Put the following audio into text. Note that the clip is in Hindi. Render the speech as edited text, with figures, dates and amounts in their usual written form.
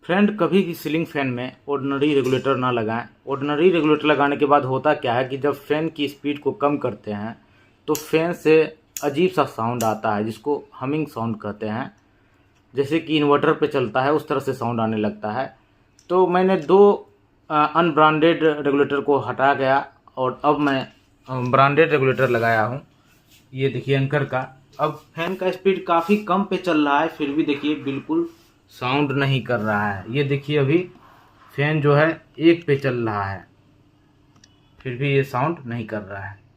फ्रेंड, कभी भी सीलिंग फैन में ऑर्डिनरी रेगुलेटर ना लगाएं। ऑर्डिनरी रेगुलेटर लगाने के बाद होता क्या है कि जब फैन की स्पीड को कम करते हैं तो फैन से अजीब सा साउंड आता है, जिसको हमिंग साउंड कहते हैं। जैसे कि इन्वर्टर पे चलता है उस तरह से साउंड आने लगता है। तो मैंने दो अनब्रांडेड रेगुलेटर को हटा गया और अब मैं ब्रांडेड रेगुलेटर लगाया हूँ। ये देखिए एंकर का। अब फैन का स्पीड काफ़ी कम पे चल रहा है, फिर भी देखिए बिल्कुल साउंड नहीं कर रहा है। ये देखिए अभी फैन जो है 1 पे चल रहा है, फिर भी ये साउंड नहीं कर रहा है।